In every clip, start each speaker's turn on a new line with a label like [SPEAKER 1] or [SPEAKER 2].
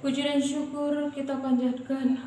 [SPEAKER 1] Puji dan syukur kita panjatkan.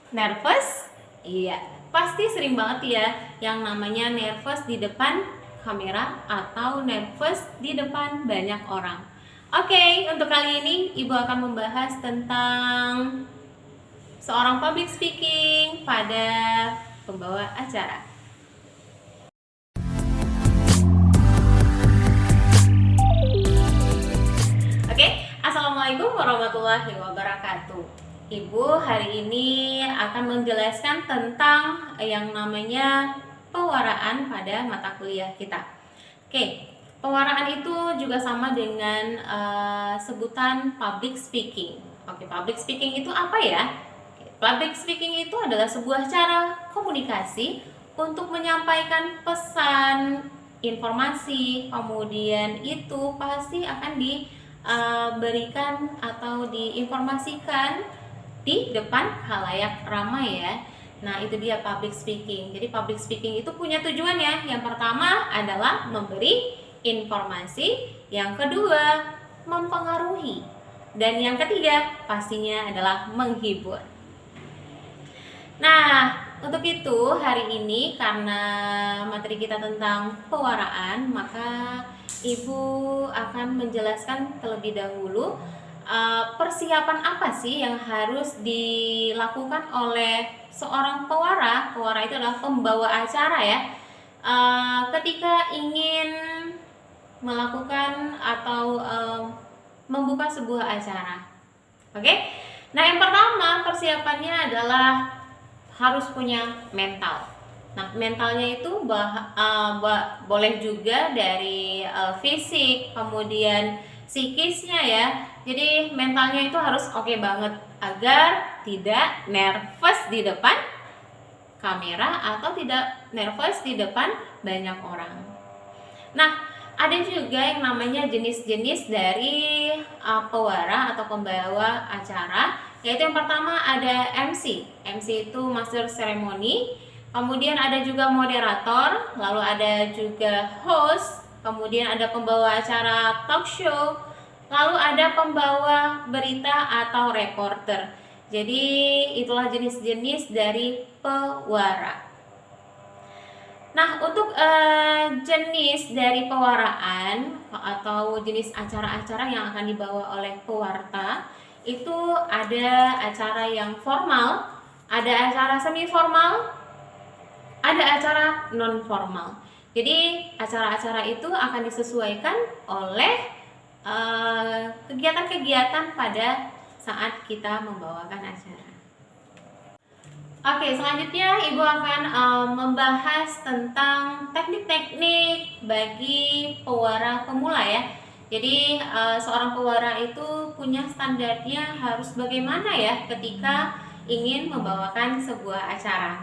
[SPEAKER 1] Nervous? Iya, pasti sering banget ya yang namanya nervous di depan kamera atau nervous di depan banyak orang. Oke, untuk kali ini Ibu akan membahas tentang seorang public speaking pada pembawa acara. Oke, Assalamualaikum warahmatullahi wabarakatuh. Ibu hari ini akan menjelaskan tentang yang namanya pewaraan pada mata kuliah kita. Oke, pewaraan itu juga sama dengan sebutan public speaking. Oke, public speaking itu apa ya? Public speaking itu adalah sebuah cara komunikasi untuk menyampaikan pesan, informasi, kemudian itu pasti akan diberikan atau diinformasikan di depan khalayak ramai ya. Nah, itu dia public speaking. Jadi public speaking itu punya tujuannya. Yang pertama adalah memberi informasi, yang kedua mempengaruhi, dan yang ketiga pastinya adalah menghibur. Nah, untuk itu hari ini karena materi kita tentang pewaraan, maka Ibu akan menjelaskan terlebih dahulu persiapan apa sih yang harus dilakukan oleh seorang pewara. Pewara itu adalah pembawa acara ya. Ketika ingin melakukan atau membuka sebuah acara. Oke? Nah, yang pertama persiapannya adalah harus punya mental. Nah, mentalnya itu boleh juga dari fisik, kemudian psikisnya ya. Jadi mentalnya itu harus oke banget agar tidak nervous di depan kamera atau tidak nervous di depan banyak orang. Nah, ada juga yang namanya jenis-jenis dari pewara atau pembawa acara, yaitu yang pertama ada MC. MC itu master ceremony. Kemudian ada juga moderator, lalu ada juga host, kemudian ada pembawa acara talk show, lalu ada pembawa berita atau reporter. Jadi itulah jenis-jenis dari pewara. Nah, untuk jenis dari pewaraan atau jenis acara-acara yang akan dibawa oleh pewarta, itu ada acara yang formal, ada acara semi formal, ada acara non formal. Jadi acara-acara itu akan disesuaikan oleh kegiatan-kegiatan pada saat kita membawakan acara. Oke, selanjutnya Ibu akan membahas tentang teknik-teknik bagi pewara pemula ya. Jadi seorang pewara itu punya standarnya harus bagaimana ya ketika ingin membawakan sebuah acara.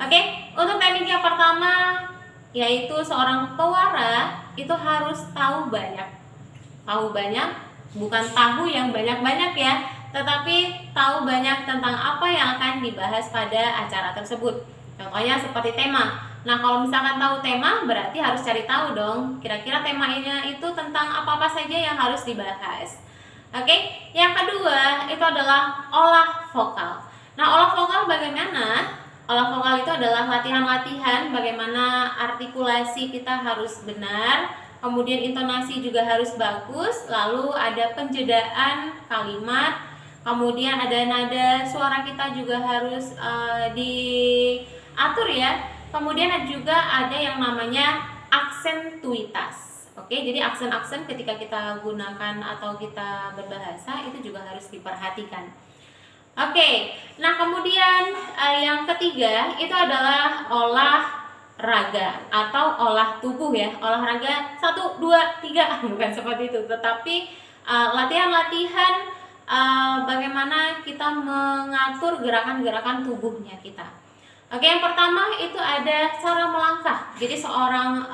[SPEAKER 1] Oke, untuk teknik yang pertama yaitu seorang pewara itu harus tahu banyak. Tahu banyak, bukan tahu yang banyak-banyak ya, tetapi tahu banyak tentang apa yang akan dibahas pada acara tersebut. Contohnya seperti tema. Nah, kalau misalkan tahu tema, berarti harus cari tahu dong, kira-kira temanya itu tentang apa-apa saja yang harus dibahas. Oke, yang kedua itu adalah olah vokal. Nah, olah vokal bagaimana? Olah vokal itu adalah latihan-latihan bagaimana artikulasi kita harus benar, kemudian intonasi juga harus bagus, lalu ada penjedaan kalimat, kemudian ada nada suara kita juga harus diatur ya. Kemudian juga ada yang namanya aksentuitas. Oke, jadi aksen-aksen ketika kita gunakan atau kita berbahasa itu juga harus diperhatikan. Oke, nah kemudian yang ketiga itu adalah olahraga atau olah tubuh ya. Olahraga 1, 2, 3 bukan seperti itu, tetapi latihan-latihan bagaimana kita mengatur gerakan-gerakan tubuhnya kita. Oke, yang pertama itu ada cara melangkah. Jadi seorang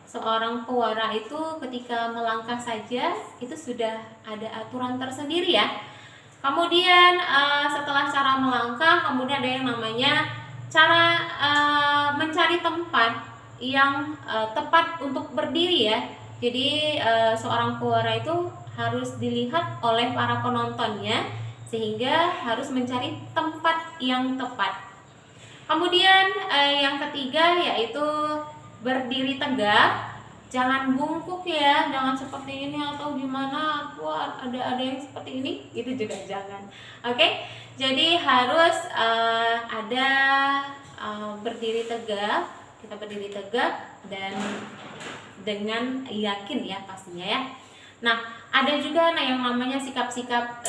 [SPEAKER 1] seorang pewara itu ketika melangkah saja itu sudah ada aturan tersendiri ya. Kemudian setelah cara melangkah, kemudian ada yang namanya cara mencari tempat yang tepat untuk berdiri ya. Jadi seorang pewara itu harus dilihat oleh para penontonnya, sehingga harus mencari tempat yang tepat. Kemudian yang ketiga yaitu berdiri tegak. Jangan bungkuk ya, jangan seperti ini atau gimana, wah ada yang seperti ini, itu juga jangan. Oke, jadi harus ada berdiri tegak, kita berdiri tegak dan dengan yakin ya pastinya ya. Nah, ada juga yang namanya sikap-sikap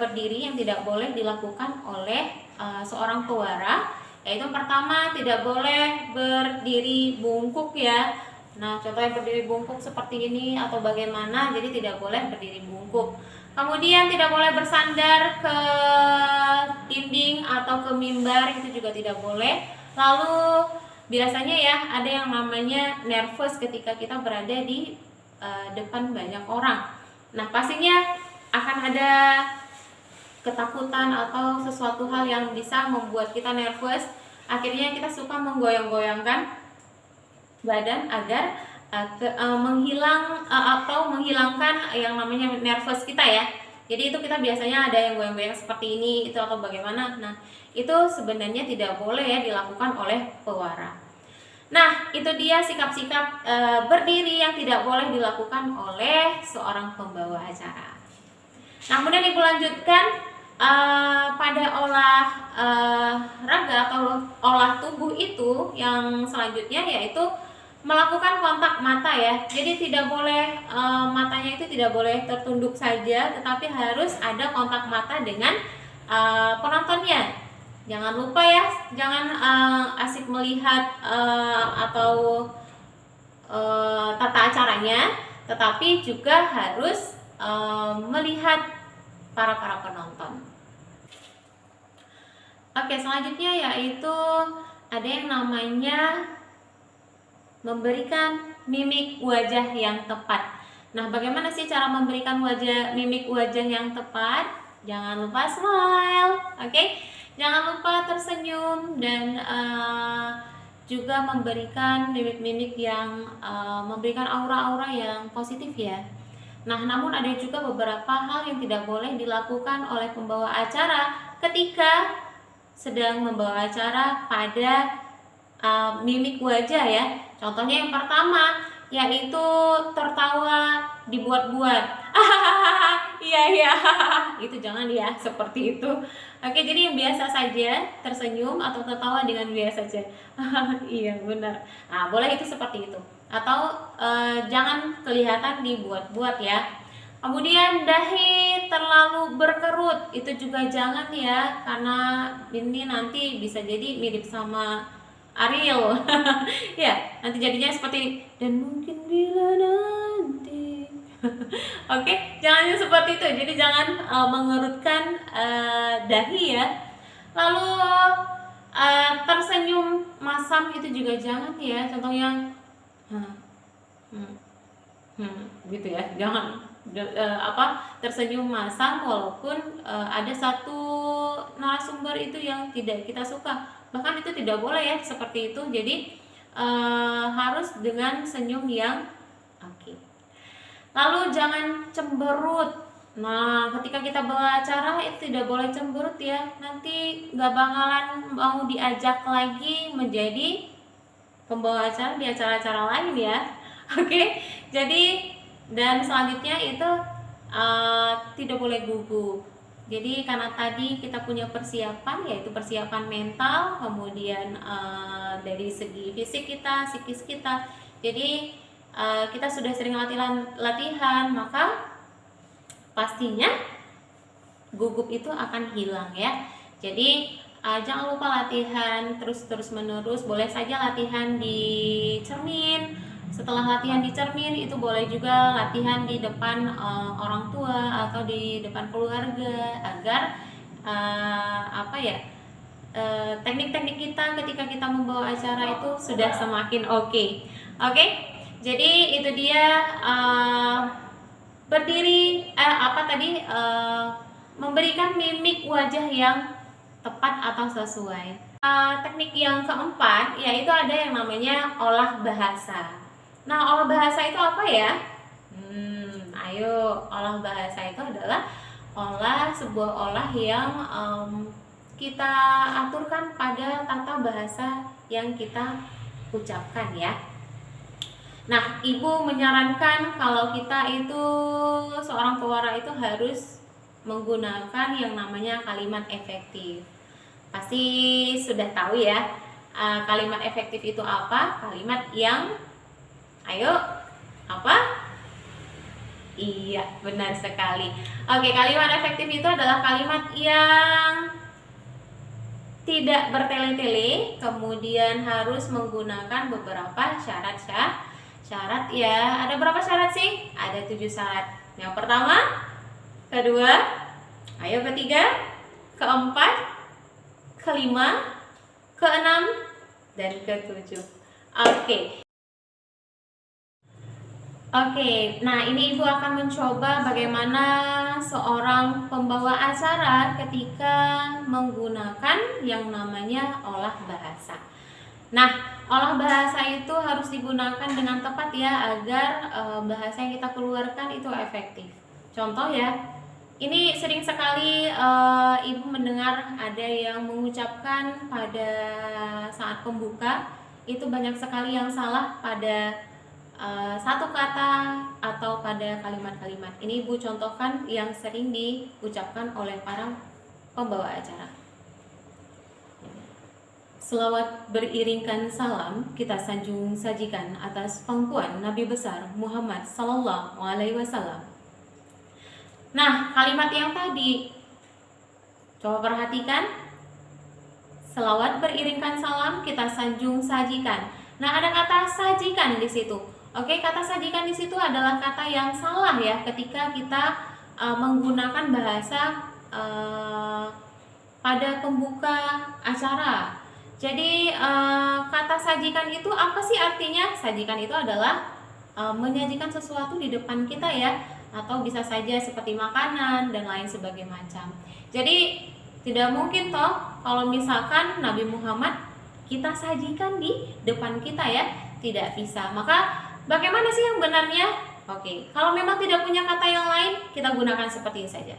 [SPEAKER 1] berdiri yang tidak boleh dilakukan oleh seorang pewara, yaitu pertama tidak boleh berdiri bungkuk ya. Nah, contohnya berdiri bungkuk seperti ini atau bagaimana, jadi tidak boleh berdiri bungkuk. Kemudian tidak boleh bersandar ke dinding atau ke mimbar, itu juga tidak boleh. Lalu biasanya ya ada yang namanya nervous ketika kita berada di depan banyak orang. Nah, pastinya akan ada ketakutan atau sesuatu hal yang bisa membuat kita nervous. Akhirnya kita suka menggoyang-goyangkan badan agar menghilangkan yang namanya nervous kita ya. Jadi itu kita biasanya ada yang goyang-goyang seperti ini itu atau bagaimana. Nah, itu sebenarnya tidak boleh ya dilakukan oleh pewara. Nah, itu dia sikap-sikap berdiri yang tidak boleh dilakukan oleh seorang pembawa acara. Nah, kemudian Ibu lanjutkan pada raga atau olah tubuh itu yang selanjutnya yaitu melakukan kontak mata ya. Jadi tidak boleh matanya itu tidak boleh tertunduk saja, tetapi harus ada kontak mata dengan penontonnya. Jangan lupa ya, jangan asik melihat atau tata acaranya, tetapi juga harus melihat para penonton. Oke, selanjutnya yaitu ada yang namanya memberikan mimik wajah yang tepat. Nah, bagaimana sih cara memberikan mimik wajah yang tepat? Jangan lupa smile, oke? Jangan lupa tersenyum dan juga memberikan mimik-mimik yang memberikan aura-aura yang positif ya. Nah, namun ada juga beberapa hal yang tidak boleh dilakukan oleh pembawa acara ketika sedang membawa acara pada mimik wajah ya. Contohnya yang pertama yaitu tertawa dibuat-buat. Iya itu jangan ya seperti itu. Oke, jadi yang biasa saja tersenyum atau tertawa dengan biasa saja. Iya benar. Nah, boleh itu seperti itu. Atau jangan kelihatan dibuat-buat ya. Kemudian dahi terlalu berkerut, itu juga jangan ya, karena ini nanti bisa jadi mirip sama Ariel. Ya, nanti jadinya seperti ini. Dan mungkin bila nanti. Oke, jangan seperti itu. Jadi jangan mengerutkan dahi ya. Lalu tersenyum masam itu juga jangan ya. Contohnya gitu ya. Jangan tersenyum masam walaupun ada satu narasumber itu yang tidak kita suka. Bahkan itu tidak boleh ya seperti itu. Jadi harus dengan senyum yang oke. Lalu jangan cemberut. Nah, ketika kita bawa acara itu tidak boleh cemberut ya. Nanti gak bakalan mau diajak lagi menjadi pembawa acara di acara-acara lain ya. Oke. Jadi dan selanjutnya itu tidak boleh gugup. Jadi karena tadi kita punya persiapan, yaitu persiapan mental, kemudian dari segi fisik kita, psikis kita. Jadi kita sudah sering latihan, maka pastinya gugup itu akan hilang ya. Jadi jangan lupa latihan terus menerus. Boleh saja latihan di cermin. Setelah latihan di cermin itu boleh juga latihan di depan orang tua atau di depan keluarga agar teknik-teknik kita ketika kita membawa acara itu sudah semakin oke. Jadi itu dia memberikan mimik wajah yang tepat atau sesuai. Teknik yang keempat yaitu ada yang namanya olah bahasa. Nah, olah bahasa itu apa ya? Ayo, olah bahasa itu adalah sebuah olah yang kita aturkan pada tata bahasa yang kita ucapkan ya. Nah, ibu menyarankan kalau kita itu seorang pewara itu harus menggunakan yang namanya kalimat efektif. Pasti sudah tahu ya, kalimat efektif itu apa? Kalimat yang, ayo, apa? Iya, benar sekali. Oke, kalimat efektif itu adalah kalimat yang tidak bertele-tele, kemudian harus menggunakan beberapa syarat ya. Ada berapa syarat sih? Ada 7 syarat. Yang pertama, kedua, ayo ketiga, keempat, kelima, keenam, dan ketujuh. Oke, nah ini Ibu akan mencoba bagaimana seorang pembawa acara ketika menggunakan yang namanya olah bahasa. Nah, olah bahasa itu harus digunakan dengan tepat ya, agar bahasa yang kita keluarkan itu efektif. Contoh ya, ini sering sekali Ibu mendengar ada yang mengucapkan pada saat pembuka, itu banyak sekali yang salah pada satu kata atau pada kalimat-kalimat. Ini Ibu contohkan yang sering diucapkan oleh para pembawa acara. Selawat beriringkan salam kita sajikan atas pangkuan Nabi besar Muhammad Sallallahu Alaihi Wasallam. Nah, kalimat yang tadi coba perhatikan. Selawat beriringkan salam kita sajikan. Nah, ada kata sajikan di situ. Oke, kata sajikan di situ adalah kata yang salah ya ketika kita menggunakan bahasa pada pembuka acara. Jadi kata sajikan itu apa sih artinya? Sajikan itu adalah menyajikan sesuatu di depan kita ya, atau bisa saja seperti makanan dan lain sebagainya macam. Jadi tidak mungkin toh kalau misalkan Nabi Muhammad kita sajikan di depan kita ya, tidak bisa. Maka bagaimana sih yang benarnya? Oke, kalau memang tidak punya kata yang lain, kita gunakan seperti ini saja.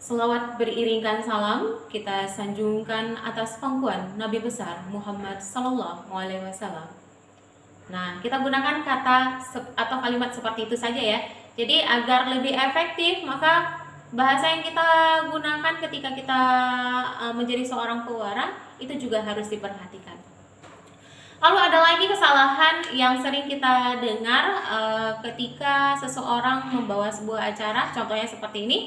[SPEAKER 1] Selawat beriringkan salam kita sanjungkan atas pangkuan Nabi besar Muhammad Sallallahu Alaihi Wasallam. Nah, kita gunakan kata atau kalimat seperti itu saja ya. Jadi agar lebih efektif, maka bahasa yang kita gunakan ketika kita menjadi seorang pewara itu juga harus diperhatikan. Lalu ada lagi kesalahan yang sering kita dengar ketika seseorang membawa sebuah acara, contohnya seperti ini.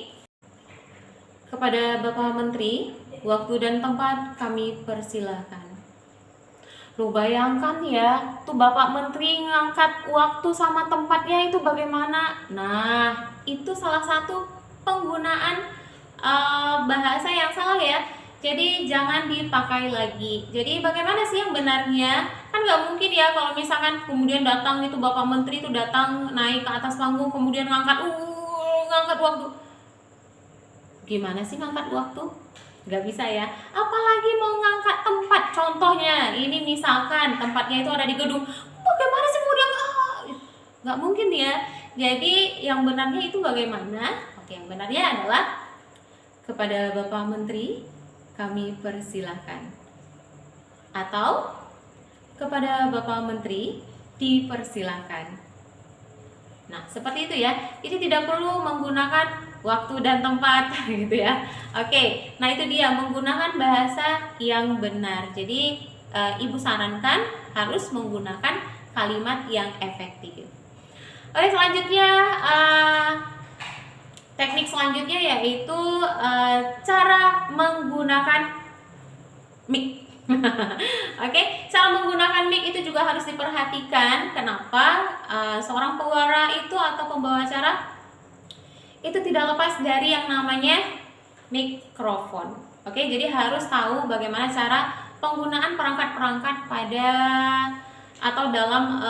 [SPEAKER 1] Kepada Bapak Menteri, waktu dan tempat kami persilahkan. Lu bayangkan ya, tuh Bapak Menteri ngangkat waktu sama tempatnya itu bagaimana? Nah, itu salah satu penggunaan bahasa yang salah ya. Jadi jangan dipakai lagi. Jadi bagaimana sih yang benarnya? Kan nggak mungkin ya kalau misalkan kemudian datang itu Bapak Menteri itu datang naik ke atas panggung kemudian ngangkat waktu. Gimana sih ngangkat waktu? Nggak bisa ya. Apalagi mau ngangkat tempat. Contohnya ini misalkan tempatnya itu ada di gedung. Bagaimana sih mau diangkat? Nggak mungkin ya. Jadi yang benarnya itu bagaimana? Oke, yang benarnya adalah kepada Bapak Menteri kami persilahkan, atau kepada Bapak Menteri dipersilahkan. Nah, seperti itu ya. Jadi tidak perlu menggunakan waktu dan tempat gitu ya. Oke, nah itu dia menggunakan bahasa yang benar. Jadi Ibu sarankan harus menggunakan kalimat yang efektif. Oke, selanjutnya teknik selanjutnya yaitu cara menggunakan mic. Oke, cara menggunakan mic itu juga harus diperhatikan. Kenapa? Seorang pewara itu atau pembawa acara itu tidak lepas dari yang namanya mikrofon. Oke, jadi harus tahu bagaimana cara penggunaan perangkat-perangkat pada atau dalam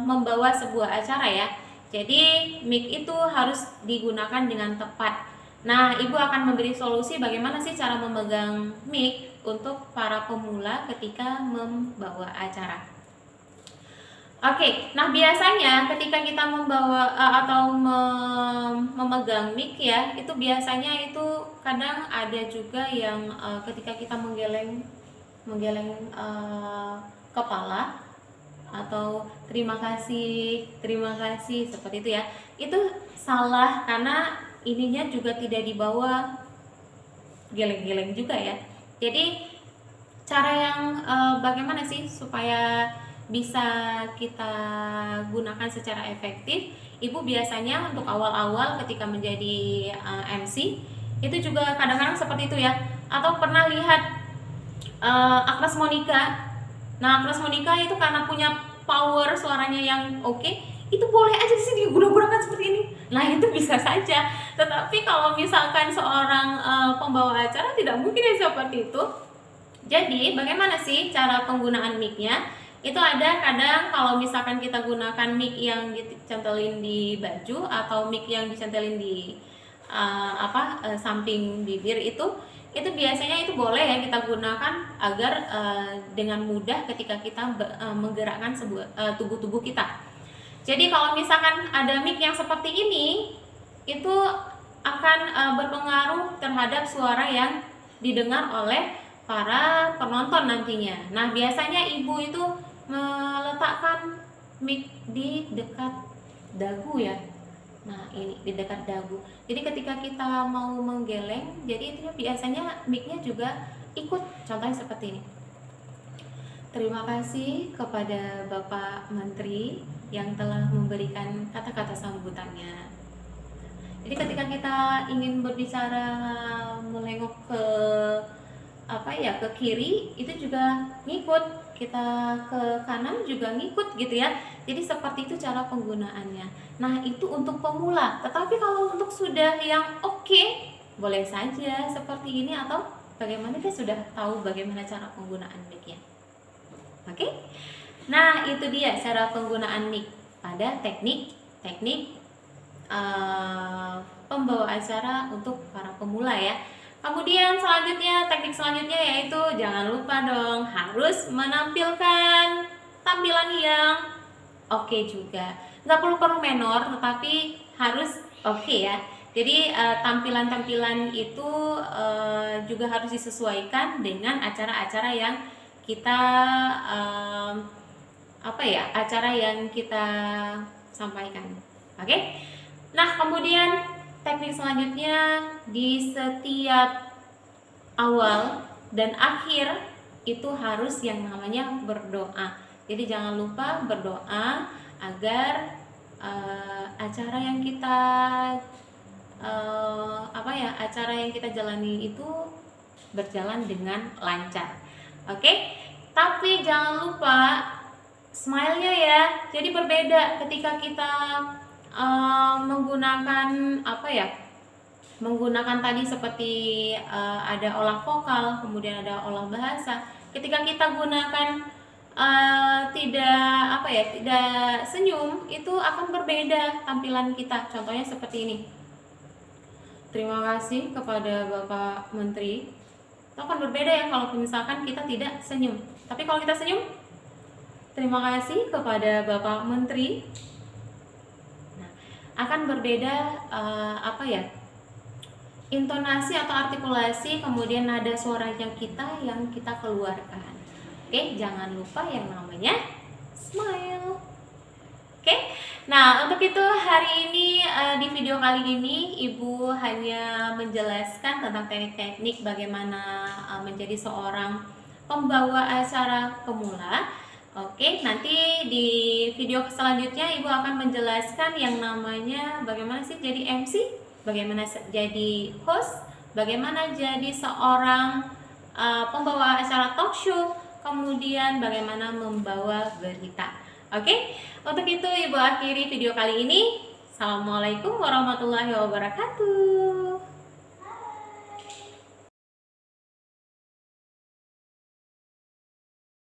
[SPEAKER 1] membawa sebuah acara ya. Jadi mic itu harus digunakan dengan tepat. Nah, Ibu akan memberi solusi bagaimana sih cara memegang mic untuk para pemula ketika membawa acara. Oke, nah biasanya ketika kita membawa atau memegang mic ya, itu biasanya itu kadang ada juga yang ketika kita menggeleng kepala atau terima kasih seperti itu ya. Itu salah karena ininya juga tidak dibawa geleng-geleng juga ya. Jadi cara yang bagaimana sih supaya bisa kita gunakan secara efektif? Ibu biasanya untuk awal-awal ketika menjadi MC itu juga kadang-kadang seperti itu ya. Atau pernah lihat Agnes Monica. Nah, Agnes Monica itu karena punya power suaranya yang oke, itu boleh aja di sini digunakan seperti ini. Nah, itu bisa saja. Tetapi kalau misalkan seorang pembawa acara tidak mungkin ya seperti itu. Jadi, bagaimana sih cara penggunaan mic-nya? Itu ada kadang kalau misalkan kita gunakan mic yang dicentelin di baju atau mic yang dicentelin di samping bibir itu biasanya itu boleh ya kita gunakan agar dengan mudah ketika kita menggerakkan tubuh kita. Jadi kalau misalkan ada mic yang seperti ini, itu akan berpengaruh terhadap suara yang didengar oleh para penonton nantinya. Nah, biasanya ibu itu meletakkan mic di dekat dagu ya. Nah, ini di dekat dagu. Jadi ketika kita mau menggeleng, jadi itu biasanya mic-nya juga ikut. Contohnya seperti ini. Terima kasih kepada Bapak Menteri yang telah memberikan kata-kata sambutannya. Jadi ketika kita ingin berbicara melengok ke ke kiri, itu juga ngikut, kita ke kanan juga ngikut gitu ya. Jadi seperti itu cara penggunaannya. Nah, itu untuk pemula. Tetapi kalau untuk sudah yang oke, boleh saja seperti ini atau bagaimana, kita sudah tahu bagaimana cara penggunaan mic-nya. Oke? Nah, itu dia cara penggunaan mic pada teknik pembawa acara untuk para pemula ya. Kemudian teknik selanjutnya yaitu jangan lupa dong harus menampilkan tampilan yang oke juga. Nggak perlu menor, tetapi harus oke ya. Jadi tampilan-tampilan itu juga harus disesuaikan dengan acara-acara yang kita acara yang kita sampaikan. Oke? Nah, kemudian teknik selanjutnya di setiap awal dan akhir itu harus yang namanya berdoa. Jadi jangan lupa berdoa agar acara yang kita jalani itu berjalan dengan lancar. Oke? Tapi jangan lupa smile-nya ya. Jadi berbeda ketika kita menggunakan tadi seperti ada olah vokal, kemudian ada olah bahasa. Ketika kita gunakan tidak senyum, itu akan berbeda tampilan kita. Contohnya seperti ini. Terima kasih kepada Bapak Menteri. Itu akan berbeda ya kalau misalkan kita tidak senyum. Tapi kalau kita senyum, terima kasih kepada Bapak Menteri. Akan berbeda intonasi atau artikulasi, kemudian nada suara yang kita keluarkan. Oke, jangan lupa yang namanya smile. Oke, nah untuk itu hari ini di video kali ini Ibu hanya menjelaskan tentang teknik-teknik bagaimana menjadi seorang pembawa acara pemula. Oke, nanti di video selanjutnya Ibu akan menjelaskan yang namanya bagaimana sih jadi MC, bagaimana jadi host, bagaimana jadi seorang pembawa acara talk show, kemudian bagaimana membawa berita. Oke, untuk itu Ibu akhiri video kali ini. Assalamualaikum warahmatullahi wabarakatuh.